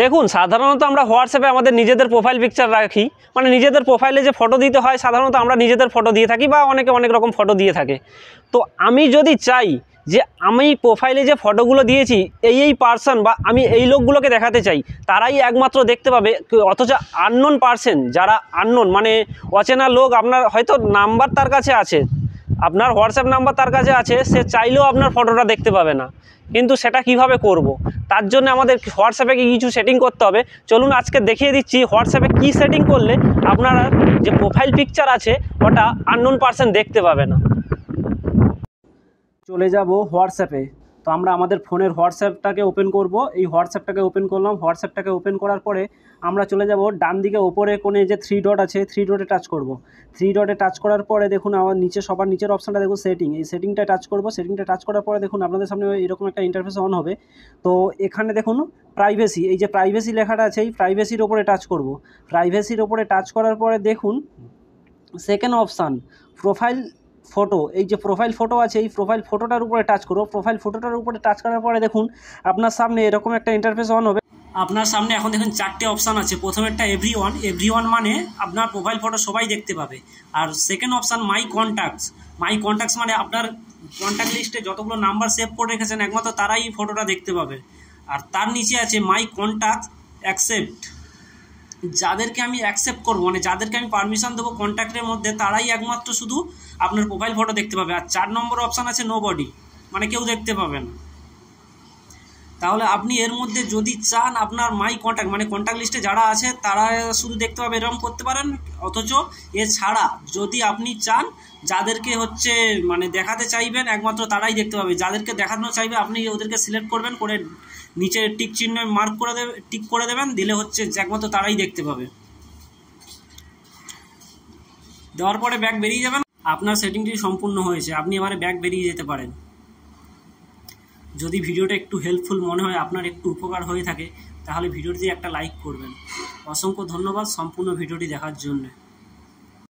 দেখুন, সাধারণত আমরা হোয়াটসঅ্যাপে আমাদের নিজেদের প্রোফাইল পিকচার রাখি, মানে নিজেদের প্রোফাইলে যে ফটো দিতে হয় সাধারণত আমরা নিজেদের ফটো দিয়ে থাকি বা অনেকে অনেক রকম ফটো দিয়ে থাকে। তো আমি যদি চাই যে আমি প্রোফাইলে যে ফটোগুলো দিয়েছি এই পার্সন বা আমি এই লোকগুলোকে দেখাতে চাই, তারাই একমাত্র দেখতে পাবে। অথচ আননোন পার্সন, যারা আননোন মানে অচেনা লোক, আপনার হয়তো নাম্বার তার কাছে আছে, আপনার হোয়াটসঅ্যাপ নাম্বার তার কাছে আছে, সে চাইলেও আপনার ফটোটা দেখতে পাবে না। কিন্তু সেটা কিভাবে করব? তার জন্য আমাদের হোয়াটসঅ্যাপে কিছু সেটিং করতে হবে। চলুন আজকে দেখিয়ে দিচ্ছি হোয়াটসঅ্যাপে কি সেটিং করলে আপনারা যে প্রোফাইল পিকচার আছে ওটা আননোন পার্সন দেখতে পাবে না। চলে যাব হোয়াটসঅ্যাপে। তো আমরা আমাদের ফোনের হোয়াটসঅ্যাপটাকে ওপেন করব। এই হোয়াটসঅ্যাপটাকে ওপেন করলাম। হোয়াটসঅ্যাপটাকে ওপেন করার পরে আমরা চলে যাব ডান দিকে ওপরে কোণে যে 3 ডট আছে, 3 ডটে টাচ করব। 3 ডটে টাচ করার পরে দেখুন আমার নিচে সবার নিচের অপশানটা দেখুন সেটিং, এই সেটিংটা টাচ করব। সেটিংটা টাচ করার পরে দেখুন আপনাদের সামনে এরকম একটা ইন্টারফেস অন হবে। তো এখানে দেখুন প্রাইভেসি, এই যে প্রাইভেসি লেখাটা আছে এই প্রাইভেসির ওপরে টাচ করব। প্রাইভেসির ওপরে টাচ করার পরে দেখুন সেকেন্ড অপশান প্রোফাইল ফটো, এই যে প্রোফাইল ফটো আছে এই প্রোফাইল ফটোটার উপরে টাচ করো। প্রোফাইল ফটোটার উপরে টাচ করার পরে দেখুন আপনার সামনে এরকম একটা ইন্টারফেস অন হবে। আপনার সামনে এখন দেখুন 4টে অপশান আছে। প্রথমেরটা এভরিওয়ান, এভরিওয়ান মানে আপনার প্রোফাইল ফটো সবাই দেখতে পাবে। আর সেকেন্ড অপশান মাই কন্ট্যাক্টস, মাই কন্ট্যাক্টস মানে আপনার কন্ট্যাক্ট লিস্টে যতগুলো নাম্বার সেভ করে রেখেছেন একমাত্র তারাই ফটোটা দেখতে পাবে। আর তার নিচে আছে মাই কন্ট্যাক্ট অ্যাকসেপ্ট, যাদেরকে আমি অ্যাকসেপ্ট করবো মানে যাদেরকে আমি পারমিশন দেবো কন্ট্যাক্টের মধ্যে তারাই একমাত্র শুধু আপনার প্রোফাইল ফটো দেখতে পাবে। আর 4 নম্বর অপশান আছে নো বডি, মানে কেউ দেখতে পাবে না। তাহলে আপনি এর মধ্যে যদি চান আপনার মাই কন্ট্যাক্ট মানে কন্ট্যাক্ট লিস্টে যারা আছে তারা শুধু দেখতে পাবে, এরকম করতে পারেন। অথচ এছাড়া যদি আপনি চান যাদেরকে হচ্ছে মানে দেখাতে চাইবেন একমাত্র তারাই দেখতে পাবে, যাদেরকে দেখানো চাইবে আপনি ওদেরকে সিলেক্ট করবেন, করে নিচে টিক চিহ্ন মার্ক করে দেবে, টিক করে দেবেন, দিলে হচ্ছে একমাত্র তারাই দেখতে পাবে। দেওয়ার পরে ব্যাক বেরিয়ে যাবেন। আপনার সেটিংটি সম্পূর্ণ হয়েছে, আপনি এবারে ব্যাক বেরিয়ে যেতে পারেন। যদি ভিডিওটা একটু হেল্পফুল মনে হয়, আপনার একটু উপকার হয়ে থাকে, তাহলে ভিডিওটি একটা লাইক করবেন। অসংখ্য ধন্যবাদ সম্পূর্ণ ভিডিওটি দেখার জন্য।